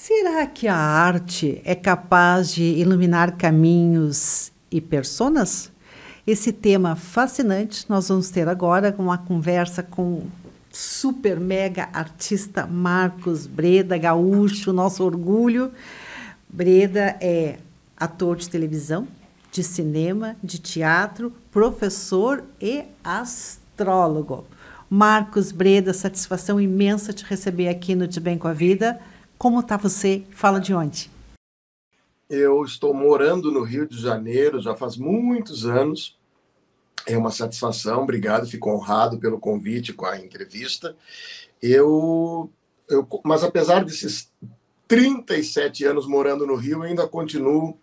Será que a arte é capaz de iluminar caminhos e personas? Esse tema fascinante nós vamos ter agora com uma conversa com o super mega artista Marcos Breda, gaúcho, nosso orgulho. Breda é ator de televisão, de cinema, de teatro, professor e astrólogo. Marcos Breda, satisfação imensa te receber aqui no De Bem com a Vida. Como está você? Fala de onde? Eu estou morando no Rio de Janeiro já faz muitos anos. É uma satisfação, obrigado, fico honrado pelo convite com a entrevista. Mas apesar desses 37 anos morando no Rio, eu ainda continuo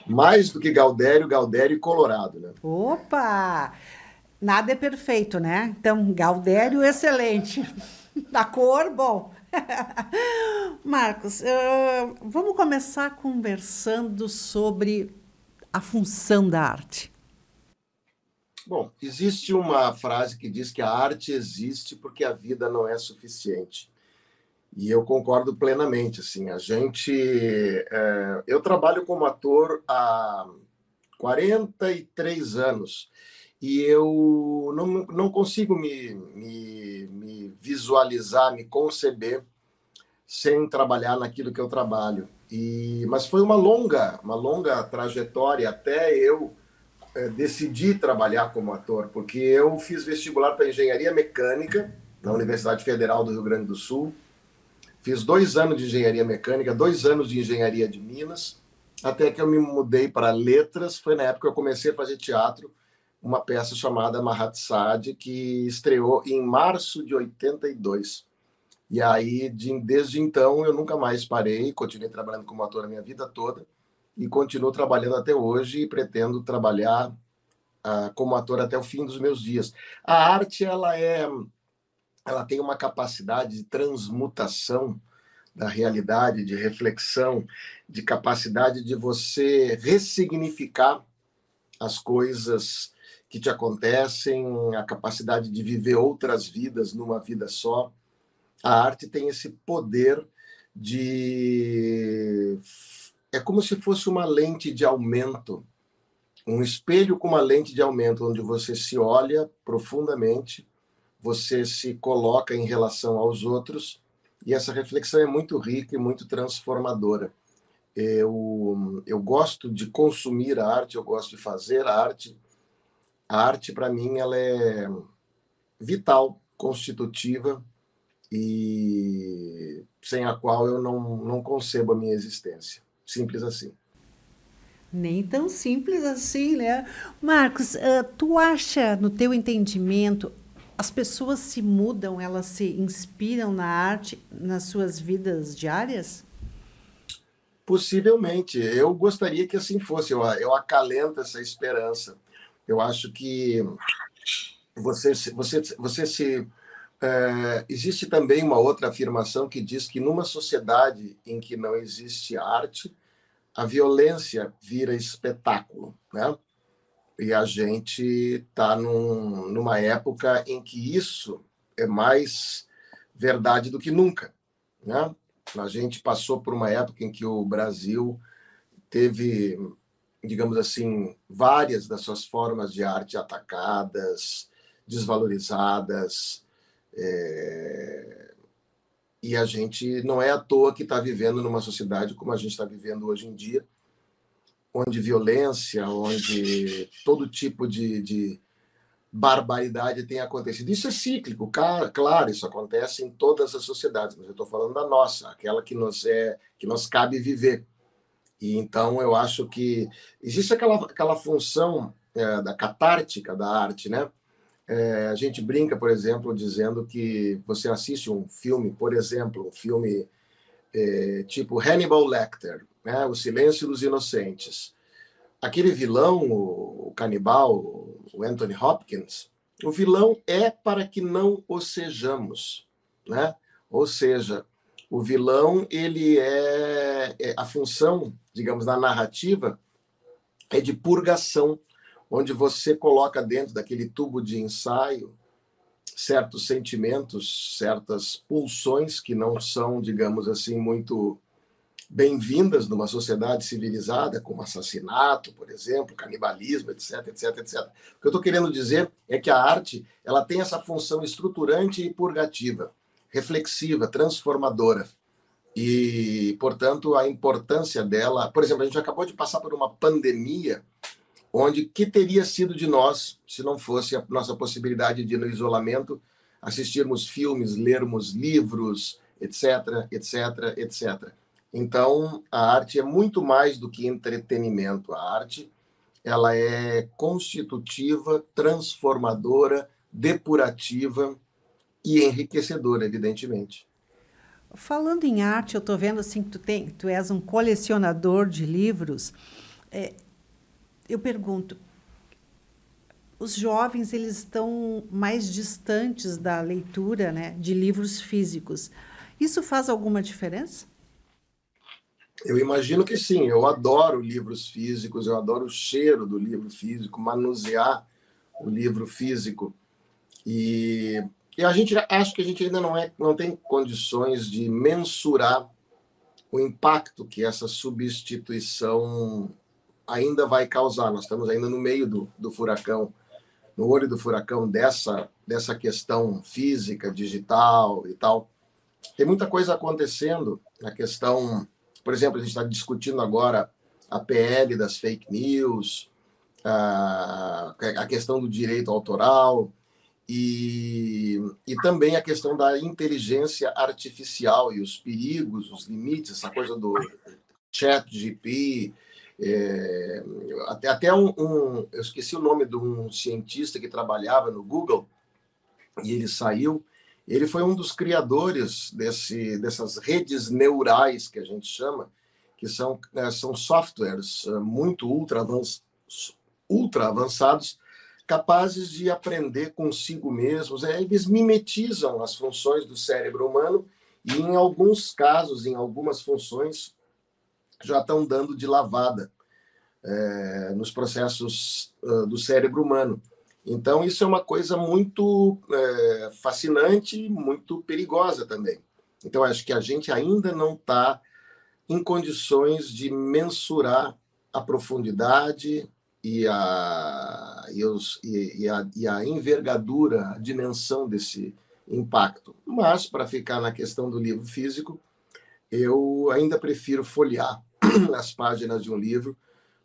mais do que Gaudério, Gaudério e Colorado, né? Opa! Nada é perfeito, né? Então, Gaudério, excelente. Da cor, bom. Marcos, vamos começar conversando sobre a função da arte. Bom, existe uma frase que diz que a arte existe porque a vida não é suficiente. E eu concordo plenamente. Assim, eu trabalho como ator há 43 anos e eu não consigo me visualizar, me conceber sem trabalhar naquilo que eu trabalho. Mas foi uma longa trajetória até eu decidi trabalhar como ator, porque eu fiz vestibular para engenharia mecânica na Universidade Federal do Rio Grande do Sul, fiz 2 anos de engenharia mecânica, 2 anos de engenharia de Minas, até que eu me mudei para letras. Foi na época que eu comecei a fazer teatro, uma peça chamada Mahatsad, que estreou em março de 82. E aí, desde então, eu nunca mais parei, continuei trabalhando como ator a minha vida toda, e continuo trabalhando até hoje e pretendo trabalhar como ator até o fim dos meus dias. A arte, ela tem uma capacidade de transmutação da realidade, de reflexão, de capacidade de você ressignificar as coisas que te acontecem, a capacidade de viver outras vidas numa vida só. A arte tem esse poder de... É como se fosse uma lente de aumento, um espelho com uma lente de aumento, onde você se olha profundamente, você se coloca em relação aos outros, e essa reflexão é muito rica e muito transformadora. Eu gosto de consumir a arte, eu gosto de fazer a arte. A arte, para mim, ela é vital, constitutiva, e sem a qual eu não concebo a minha existência. Simples assim. Nem tão simples assim, né? Marcos, tu acha, no teu entendimento, as pessoas se mudam, elas se inspiram na arte nas suas vidas diárias? Possivelmente. Eu gostaria que assim fosse. Eu acalento essa esperança. Eu acho que existe também uma outra afirmação que diz que numa sociedade em que não existe arte, a violência vira espetáculo, né? E a gente está numa época em que isso é mais verdade do que nunca, né? A gente passou por uma época em que o Brasil teve, digamos assim, várias das suas formas de arte atacadas, desvalorizadas, e a gente não é à toa que está vivendo numa sociedade como a gente está vivendo hoje em dia, onde violência, onde todo tipo de barbaridade tem acontecido. Isso é cíclico, claro, isso acontece em todas as sociedades, mas eu estou falando da nossa, aquela que nos cabe viver. E então eu acho que existe aquela função da catártica da arte, né? A gente brinca, por exemplo, dizendo que você assiste um filme, por exemplo, um filme tipo Hannibal Lecter, né? O Silêncio dos Inocentes. Aquele vilão, o canibal, o Anthony Hopkins, o vilão é para que não o sejamos, né? Ou seja, o vilão, ele a função, digamos, da narrativa é de purgação, onde você coloca dentro daquele tubo de ensaio certos sentimentos, certas pulsões que não são, digamos assim, muito bem-vindas numa sociedade civilizada, como assassinato, por exemplo, canibalismo, etc, etc, etc. O que eu estou querendo dizer é que a arte ela tem essa função estruturante e purgativa, reflexiva, transformadora. E, portanto, a importância dela... Por exemplo, a gente acabou de passar por uma pandemia onde que teria sido de nós se não fosse a nossa possibilidade de, no isolamento, assistirmos filmes, lermos livros, etc, etc, etc. Então, a arte é muito mais do que entretenimento. A arte, ela é constitutiva, transformadora, depurativa e enriquecedora, evidentemente. Falando em arte, eu estou vendo assim que tu és um colecionador de livros. Eu pergunto, os jovens eles estão mais distantes da leitura, né, de livros físicos. Isso faz alguma diferença? Eu imagino que sim. Eu adoro livros físicos, eu adoro o cheiro do livro físico, manusear o livro físico. E, e a gente acho que a gente ainda não tem condições de mensurar o impacto que essa substituição ainda vai causar. Nós estamos ainda no meio do furacão, no olho do furacão dessa questão física, digital e tal. Tem muita coisa acontecendo na questão, por exemplo, a gente está discutindo agora a PL das fake news, a questão do direito autoral e também a questão da inteligência artificial e os perigos, os limites, essa coisa do chat GP, até eu esqueci o nome de um cientista que trabalhava no Google e ele saiu. Ele foi um dos criadores dessas redes neurais que a gente chama, que são softwares muito ultra avançados, capazes de aprender consigo mesmos. Eles mimetizam as funções do cérebro humano e, em alguns casos, em algumas funções, já estão dando de lavada nos processos do cérebro humano. Então, isso é uma coisa muito fascinante, muito perigosa também. Então, acho que a gente ainda não está em condições de mensurar a profundidade e a envergadura, a dimensão desse impacto. Mas, para ficar na questão do livro físico, eu ainda prefiro folhear as páginas de um livro,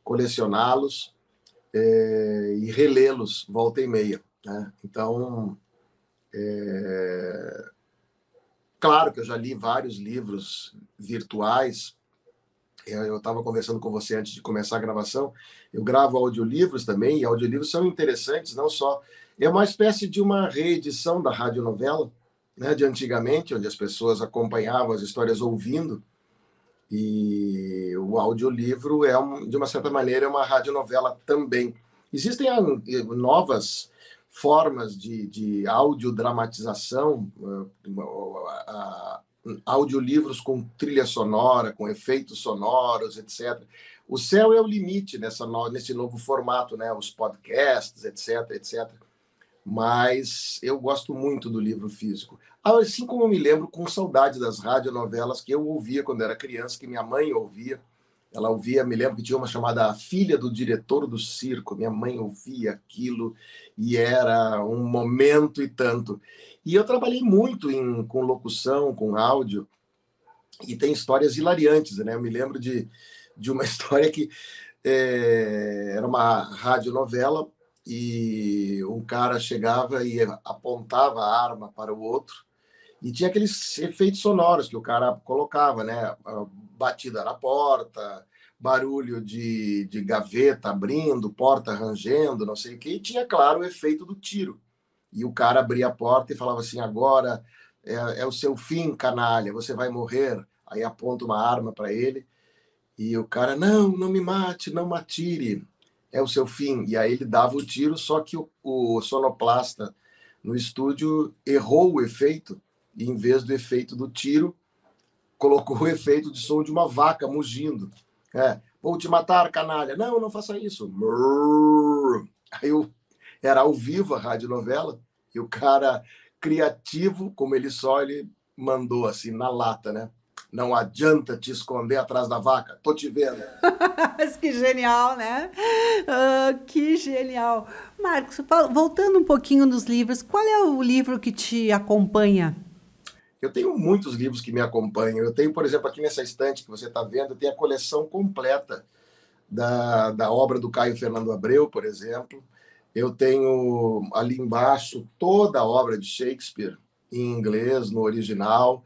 colecioná-los e relê-los volta e meia. Né? Então, claro que eu já li vários livros virtuais. Eu estava conversando com você antes de começar a gravação. Eu gravo audiolivros também, e audiolivros são interessantes, não só... É uma espécie de uma reedição da radionovela, né, de antigamente, onde as pessoas acompanhavam as histórias ouvindo, e o audiolivro de uma certa maneira, é uma radionovela também. Existem novas formas de audiodramatização, audiolivros com trilha sonora, com efeitos sonoros, etc. O céu é o limite nesse novo formato, né? Os podcasts, etc, etc. Mas eu gosto muito do livro físico. Assim como eu me lembro com saudade das radionovelas que eu ouvia quando era criança, que minha mãe ouvia. Ela ouvia, me lembro que tinha uma chamada A Filha do Diretor do Circo. Minha mãe ouvia aquilo e era um momento e tanto. E eu trabalhei muito com locução, com áudio, e tem histórias hilariantes, né? Eu me lembro de uma história que era uma radionovela e um cara chegava e apontava a arma para o outro e tinha aqueles efeitos sonoros que o cara colocava, né? Batida na porta, barulho de gaveta abrindo, porta rangendo, não sei o quê. E tinha, claro, o efeito do tiro. E o cara abria a porta e falava assim, agora é o seu fim, canalha, você vai morrer. Aí aponta uma arma para ele e o cara, não me mate, não me atire, é o seu fim. E aí ele dava o tiro, só que o sonoplasta no estúdio errou o efeito e, em vez do efeito do tiro, colocou o efeito de som de uma vaca mugindo. Vou te matar, canalha. Não faça isso. Aí era ao vivo a radionovela e o cara, criativo, como ele mandou assim, na lata, né? Não adianta te esconder atrás da vaca, tô te vendo. Mas que genial, né? Que genial. Marcos, voltando um pouquinho nos livros, qual é o livro que te acompanha? Eu tenho muitos livros que me acompanham. Eu tenho, por exemplo, aqui nessa estante que você está vendo, tem a coleção completa da obra do Caio Fernando Abreu, por exemplo. Eu tenho ali embaixo toda a obra de Shakespeare em inglês, no original.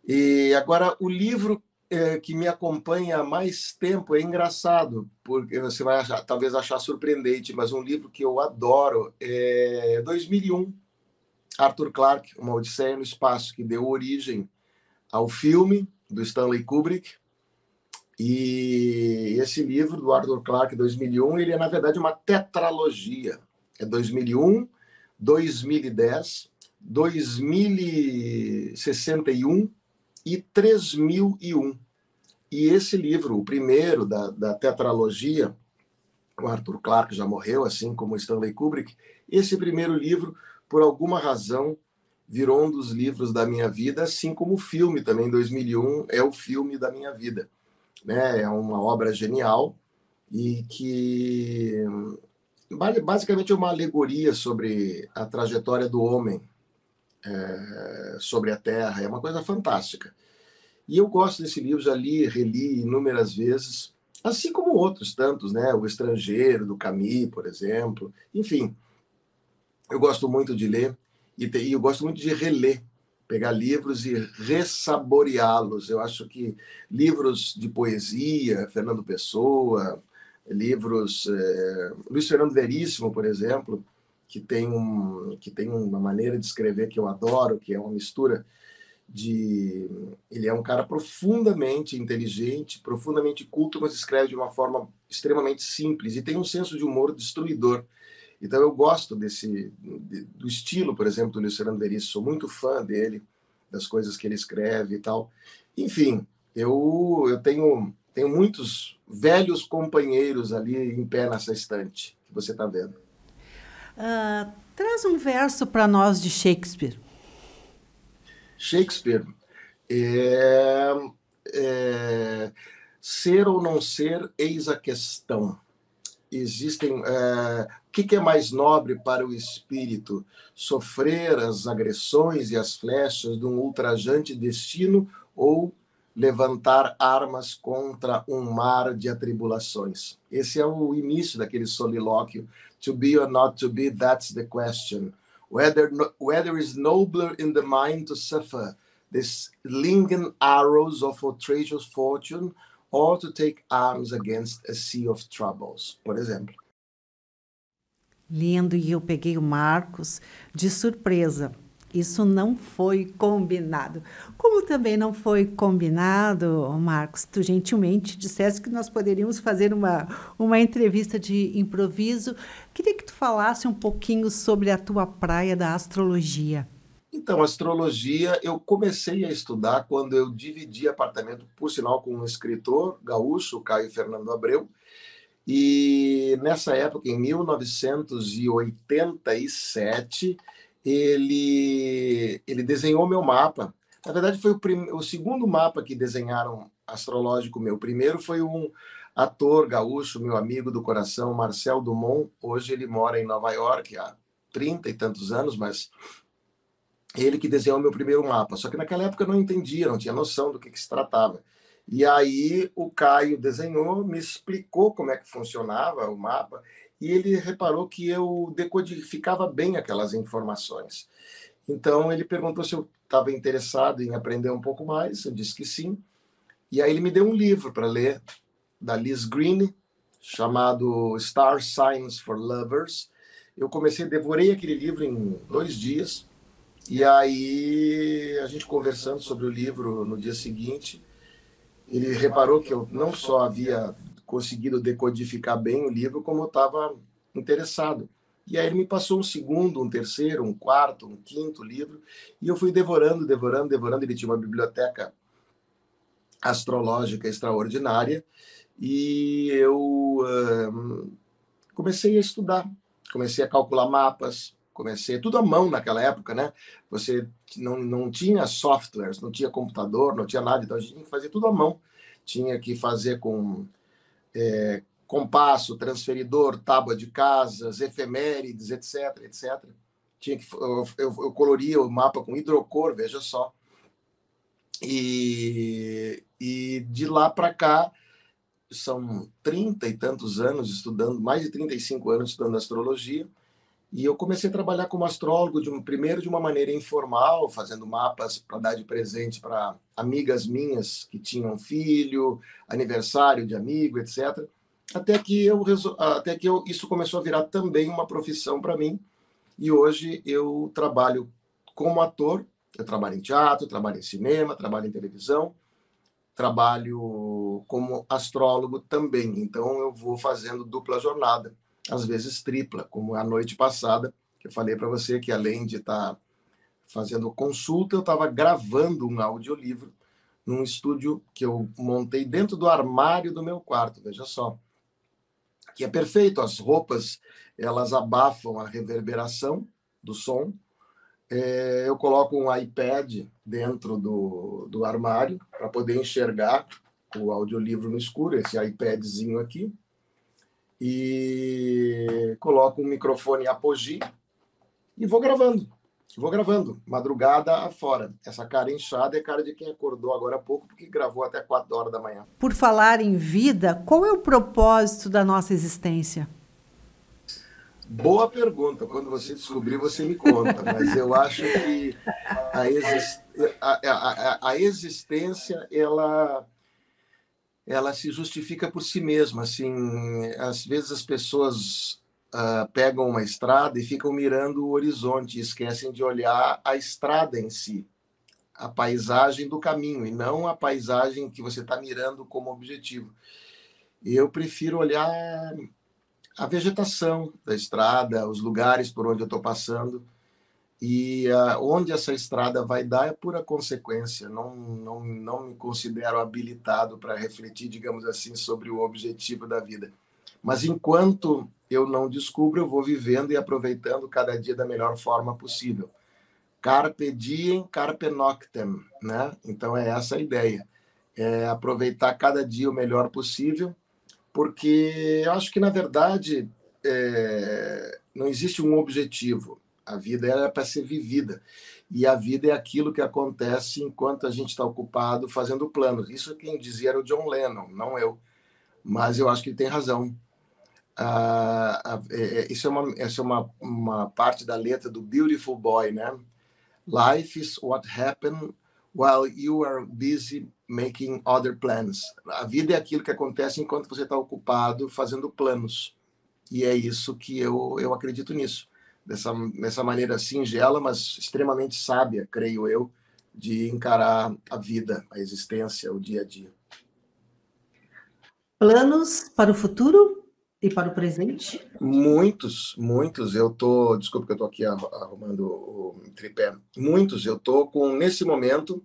E agora, o livro que me acompanha há mais tempo é engraçado, porque você vai talvez achar surpreendente, mas um livro que eu adoro é 2001, Arthur Clarke, Uma Odisseia no Espaço, que deu origem ao filme do Stanley Kubrick. E esse livro do Arthur Clarke, 2001, ele é, na verdade, uma tetralogia. É 2001, 2010, 2061 e 3001. E esse livro, o primeiro da tetralogia, o Arthur Clarke já morreu, assim como Stanley Kubrick, esse primeiro livro, por alguma razão, virou um dos livros da minha vida, assim como o filme também, 2001, é o filme da minha vida. Né? É uma obra genial e que basicamente é uma alegoria sobre a trajetória do homem sobre a Terra. É uma coisa fantástica. E eu gosto desse livro, já li, reli inúmeras vezes, assim como outros tantos, né? O Estrangeiro, do Camus, por exemplo. Enfim, eu gosto muito de ler e eu gosto muito de reler, pegar livros e ressaboreá-los. Eu acho que livros de poesia, Fernando Pessoa, livros... Luiz Fernando Veríssimo, por exemplo, que tem uma maneira de escrever que eu adoro, que é uma mistura de... Ele é um cara profundamente inteligente, profundamente culto, mas escreve de uma forma extremamente simples e tem um senso de humor destruidor. Então eu gosto do estilo, por exemplo, do Luiz Fernando Veríssimo, sou muito fã dele, das coisas que ele escreve e tal. Enfim, eu tenho muitos velhos companheiros ali em pé nessa estante que você está vendo. Traz um verso para nós de Shakespeare. Shakespeare é, ser ou não ser, eis a questão. Existem... o que é mais nobre para o espírito? Sofrer as agressões e as flechas de um ultrajante destino ou levantar armas contra um mar de atribulações? Esse é o início daquele solilóquio. To be or not to be, that's the question. Whether is nobler in the mind to suffer the slinging arrows of outrageous fortune or to take arms against a sea of troubles, por exemplo. Lindo, e eu peguei o Marcos de surpresa. Isso não foi combinado. Como também não foi combinado, Marcos, tu gentilmente disseste que nós poderíamos fazer uma entrevista de improviso. Queria que tu falasse um pouquinho sobre a tua praia da astrologia. Então, astrologia eu comecei a estudar quando eu dividi apartamento, por sinal, com um escritor gaúcho, Caio Fernando Abreu, e nessa época, em 1987, ele desenhou meu mapa. Na verdade, foi o segundo mapa que desenharam astrológico meu. O primeiro foi um ator gaúcho, meu amigo do coração, Marcel Dumont. Hoje ele mora em Nova York há 30 e tantos anos, mas ele que desenhou meu primeiro mapa. Só que naquela época eu não entendia, não tinha noção do que se tratava. E aí o Caio desenhou, me explicou como é que funcionava o mapa, e ele reparou que eu decodificava bem aquelas informações. Então ele perguntou se eu estava interessado em aprender um pouco mais, eu disse que sim. E aí ele me deu um livro para ler, da Liz Green, chamado Star Signs for Lovers. Eu devorei aquele livro em 2 dias, e aí a gente conversando sobre o livro no dia seguinte, ele reparou que eu não só havia conseguido decodificar bem o livro, como eu estava interessado. E aí ele me passou um segundo, um terceiro, um quarto, um quinto livro, e eu fui devorando. Ele tinha uma biblioteca astrológica extraordinária, e eu comecei a estudar, comecei a calcular mapas, Comecei tudo à mão naquela época, né? Você não tinha softwares, não tinha computador, não tinha nada, então a gente tinha que fazer tudo à mão. Tinha que fazer com compasso, transferidor, tábua de casas, efemérides, etc, etc. Eu coloria o mapa com hidrocor, veja só. E de lá para cá, são 30 e tantos anos estudando, mais de 35 anos estudando astrologia, e eu comecei a trabalhar como astrólogo, primeiro de uma maneira informal, fazendo mapas para dar de presente para amigas minhas que tinham filho, aniversário de amigo, etc. Isso começou a virar também uma profissão para mim, e hoje eu trabalho como ator, eu trabalho em teatro, trabalho em cinema, trabalho em televisão, trabalho como astrólogo também. Então eu vou fazendo dupla jornada, às vezes tripla, como a noite passada, que eu falei para você que além de estar fazendo consulta, eu estava gravando um audiolivro num estúdio que eu montei dentro do armário do meu quarto, veja só. Que é perfeito, as roupas, elas abafam a reverberação do som. Eu coloco um iPad dentro do armário para poder enxergar o audiolivro no escuro, esse iPadzinho aqui, e coloco um microfone Apogee e vou gravando, madrugada afora. Essa cara inchada é cara de quem acordou agora há pouco, porque gravou até 4 horas da manhã. Por falar em vida, qual é o propósito da nossa existência? Boa pergunta. Quando você descobrir, você me conta. Mas eu acho que a existência, ela se justifica por si mesma. Assim, às vezes as pessoas pegam uma estrada e ficam mirando o horizonte e esquecem de olhar a estrada em si, a paisagem do caminho, e não a paisagem que você está mirando como objetivo. Eu prefiro olhar a vegetação da estrada, os lugares por onde eu estou passando, e onde essa estrada vai dar é pura consequência. Não me considero habilitado para refletir, digamos assim, sobre o objetivo da vida. Mas enquanto eu não descubro, eu vou vivendo e aproveitando cada dia da melhor forma possível. Carpe diem, carpe noctem, né? Então é essa a ideia. É aproveitar cada dia o melhor possível, porque eu acho que, na verdade, não existe um objetivo. A vida é para ser vivida. E a vida é aquilo que acontece enquanto a gente está ocupado fazendo planos. Isso quem dizia era o John Lennon, não eu. Mas eu acho que ele tem razão. Essa é uma parte da letra do Beautiful Boy, né? Life is what happened while you are busy making other plans. A vida é aquilo que acontece enquanto você está ocupado fazendo planos. E é isso que eu acredito nisso. Dessa maneira singela, mas extremamente sábia, creio eu, de encarar a vida, a existência, o dia a dia. Planos para o futuro e para o presente? Muitos. Desculpa que eu estou aqui arrumando o tripé. Muitos. Eu estou com, nesse momento,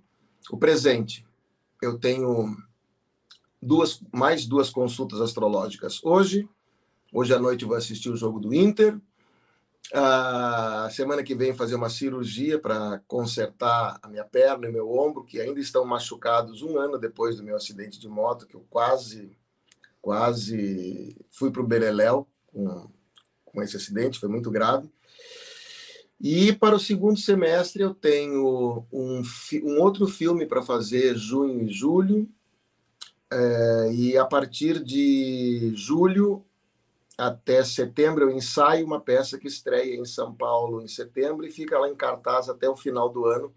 o presente. Eu tenho mais duas consultas astrológicas hoje. Hoje à noite eu vou assistir o jogo do Inter. A semana que vem fazer uma cirurgia para consertar a minha perna e meu ombro, que ainda estão machucados 1 ano depois do meu acidente de moto, que eu quase fui para o beleléu com esse acidente, foi muito grave. E para o segundo semestre eu tenho um outro filme para fazer junho e julho, e a partir de julho até setembro eu ensaio uma peça que estreia em São Paulo em setembro e fica lá em cartaz até o final do ano,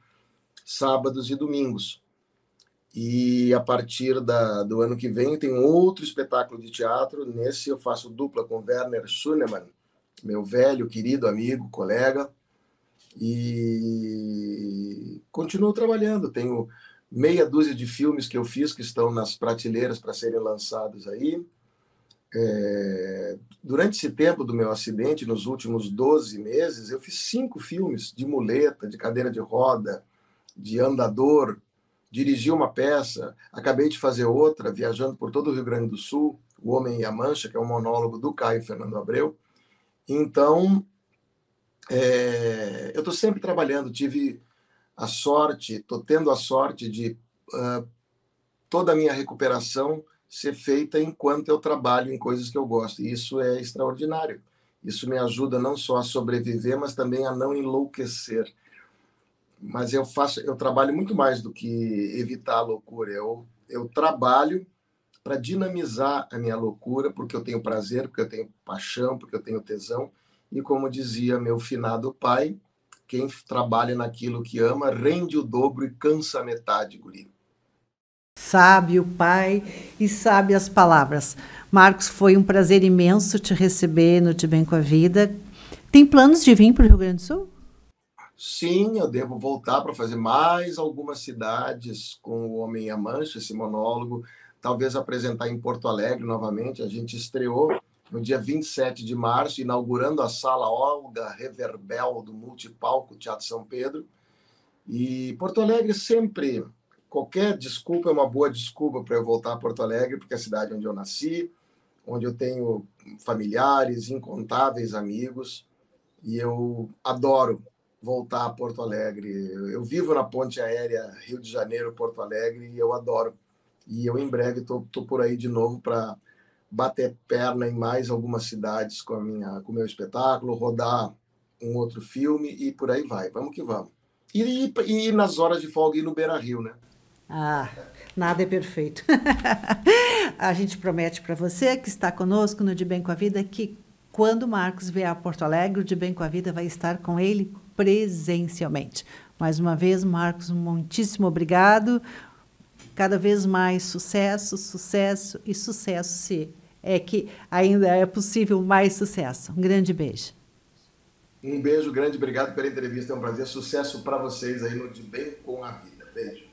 sábados e domingos. E a partir do ano que vem tem outro espetáculo de teatro. Nesse eu faço dupla com Werner Schunemann, meu velho, querido amigo, colega. E continuo trabalhando. Tenho meia dúzia de filmes que eu fiz que estão nas prateleiras para serem lançados aí. Durante esse tempo do meu acidente, nos últimos 12 meses, eu fiz 5 filmes de muleta, de cadeira de roda, de andador, dirigi uma peça, acabei de fazer outra, viajando por todo o Rio Grande do Sul, O Homem e a Mancha, que é um monólogo do Caio Fernando Abreu. Então, Eu estou sempre trabalhando, tive a sorte, estou tendo a sorte de toda a minha recuperação ser feita enquanto eu trabalho em coisas que eu gosto. E isso é extraordinário. Isso me ajuda não só a sobreviver, mas também a não enlouquecer. Mas eu trabalho muito mais do que evitar a loucura. Eu trabalho para dinamizar a minha loucura, porque eu tenho prazer, porque eu tenho paixão, porque eu tenho tesão. E como dizia meu finado pai, quem trabalha naquilo que ama rende o dobro e cansa a metade, guri. Sabe o pai e sabe as palavras. Marcos, foi um prazer imenso te receber no De Bem com a Vida. Tem planos de vir para o Rio Grande do Sul? Sim, eu devo voltar para fazer mais algumas cidades com o Homem e a Mancha, esse monólogo, talvez apresentar em Porto Alegre novamente. A gente estreou no dia 27 de março, inaugurando a Sala Olga Reverbel do Multipalco Teatro São Pedro. E Porto Alegre sempre, qualquer desculpa é uma boa desculpa para eu voltar a Porto Alegre, porque é a cidade onde eu nasci, onde eu tenho familiares, incontáveis amigos, e eu adoro voltar a Porto Alegre. Eu vivo na ponte aérea Rio de Janeiro-Porto Alegre e eu adoro. E eu, em breve, estou por aí de novo para bater perna em mais algumas cidades com o meu espetáculo, rodar um outro filme e por aí vai. Vamos que vamos. E nas horas de folga ir no Beira-Rio, né? Ah, nada é perfeito. A gente promete para você que está conosco no De Bem com a Vida que quando o Marcos vier a Porto Alegre, o De Bem com a Vida vai estar com ele presencialmente. Mais uma vez, Marcos, muitíssimo obrigado. Cada vez mais sucesso, sucesso e sucesso, se é que ainda é possível mais sucesso. Um grande beijo. Um beijo grande, obrigado pela entrevista, é um prazer. Sucesso para vocês aí no De Bem com a Vida. Beijo.